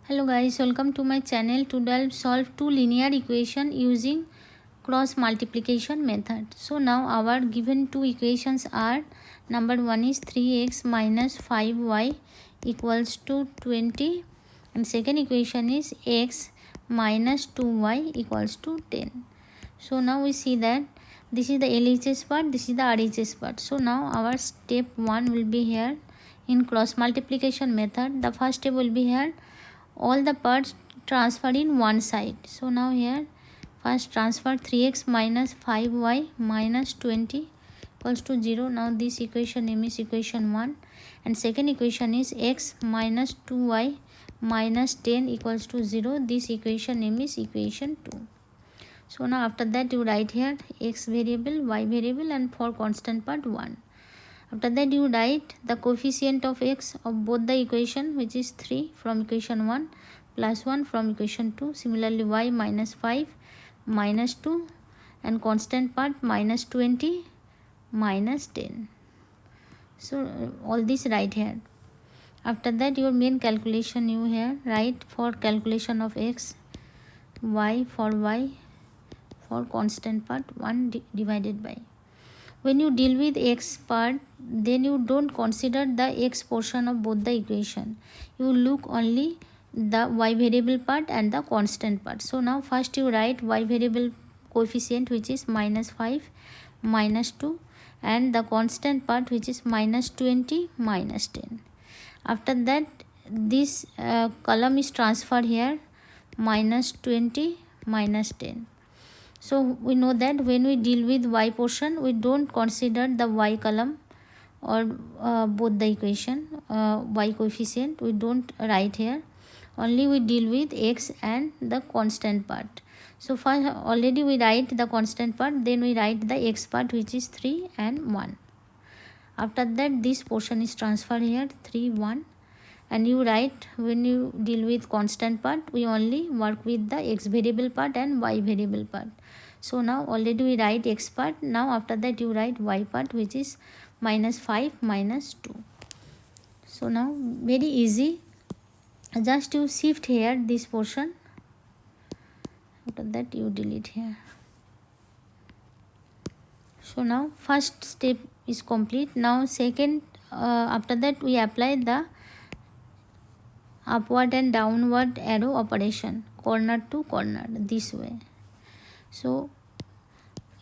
Hello guys, welcome to my channel. Today I'll solve two linear equation using cross multiplication method. So now our given two equations are, number one is 3x minus 5y equals to 20, and second equation is x minus 2y equals to 10. So now we see that this is the LHS part, this is the RHS part. So now our step 1 will be here in cross multiplication method. The first step will be here, all the parts transfer in one side. So now here first transfer 3x minus 5y minus 20 equals to 0. Now this equation name is equation 1, and second equation is x minus 2y minus 10 equals to 0. This equation name is equation 2. So now after that you write here x variable, y variable, and for constant part 1. After that you write the coefficient of x of both the equation, which is 3 from equation 1 plus 1 from equation 2. Similarly y minus 5 minus 2 and constant part minus 20 minus 10. So all this write here. After that your main calculation you here write for calculation of x, y for constant part 1 divided by. When you deal with x part, then you don't consider the x portion of both the equation. You look only the y variable part and the constant part. So now first you write y variable coefficient, which is minus 5 minus 2, and the constant part, which is minus 20 minus 10. After that this column is transferred here, minus 20 minus 10. So we know that when we deal with y portion, we don't consider the y column or both the equation, y coefficient we don't write here. Only we deal with x and the constant part. So first already we write the constant part, then we write the x part, which is 3 and 1. After that this portion is transferred here, 3 1, and you write, when you deal with constant part, we only work with the x variable part and y variable part. So now already we write x part. Now after that you write y part, which is minus 5 minus 2. So now very easy, just you shift here this portion. After that you delete here. So now first step is complete. Now second, after that we apply the upward and downward arrow operation, corner to corner, this way. So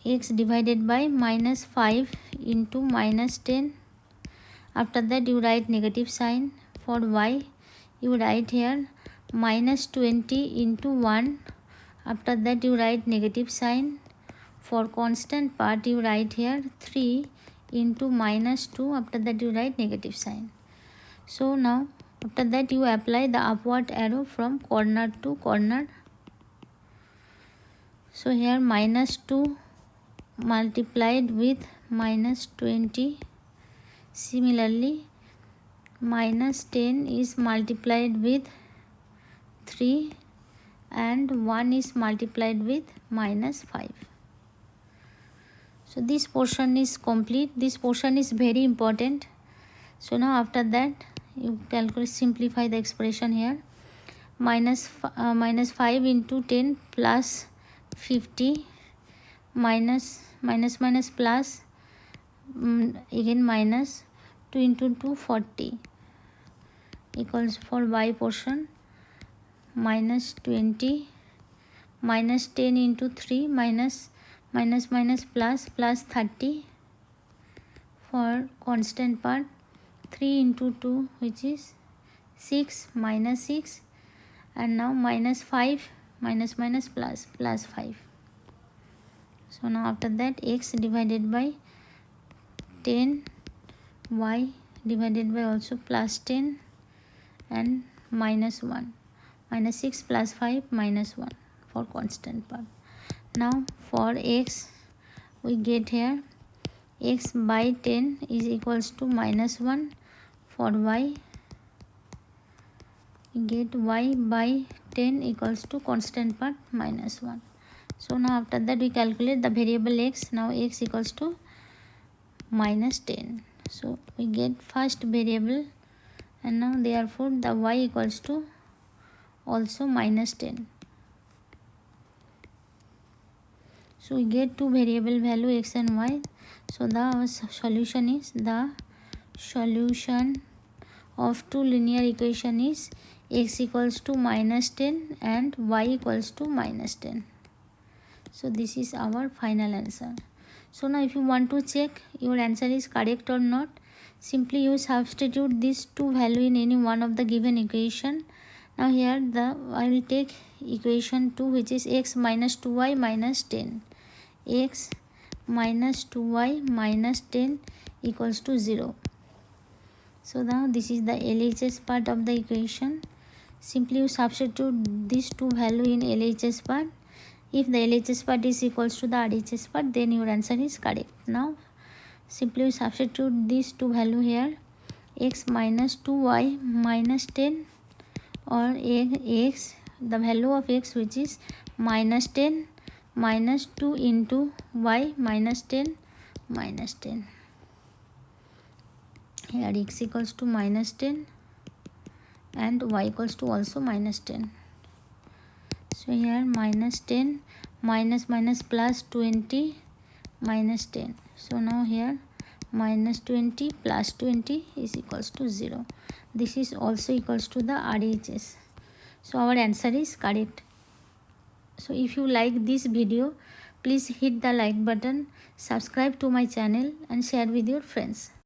x divided by minus 5 into minus 10. After that you write negative sign. For y you write here minus 20 into 1. After that you write negative sign. For constant part you write here 3 into minus 2. After that you write negative sign. So now after that you apply the upward arrow from corner to corner. So here minus 2 multiplied with minus 20. Similarly minus 10 is multiplied with 3 and 1 is multiplied with minus 5. So this portion is complete. This portion is very important. So now after that you calculate, simplify the expression here. Minus 5 into 10 plus 50 minus plus again minus 2 into 2 40 equals, for y portion minus 20 minus 10 into 3 minus plus 30. For constant part 3 into 2, which is 6 minus 6, and now minus 5 minus plus 5. So now after that x divided by 10, y divided by also plus 10, and minus 1, minus 6 plus 5 minus 1 for constant part. Now for x we get here x by 10 is equals to minus 1. For y we get y by 10 equals to constant part minus 1. So now after that we calculate the variable x. Now x equals to minus 10. So we get first variable, and now therefore the y equals to also minus 10. So we get two variable value x and y. So the solution is, the solution of two linear equation is x equals to minus 10 and y equals to minus 10. So this is our final answer. So now if you want to check your answer is correct or not, simply you substitute these two value in any one of the given equation. Now here I will take equation 2, which is x minus 2y minus 10. X minus 2y minus 10 equals to 0. So now this is the LHS part of the equation. Simply you substitute these two value in LHS part. If the LHS part is equals to the RHS part, then your answer is correct. Now simply you substitute these two value here, x minus 2y minus 10, or x, the value of x which is minus 10 minus 2 into y minus 10 minus 10. Here x equals to minus 10 and y equals to also minus 10. So here minus 10 minus minus plus 20 minus 10. So now here minus 20 plus 20 is equals to 0. This is also equals to the RHS. So our answer is correct. So if you like this video, please hit the like button, subscribe to my channel and share with your friends.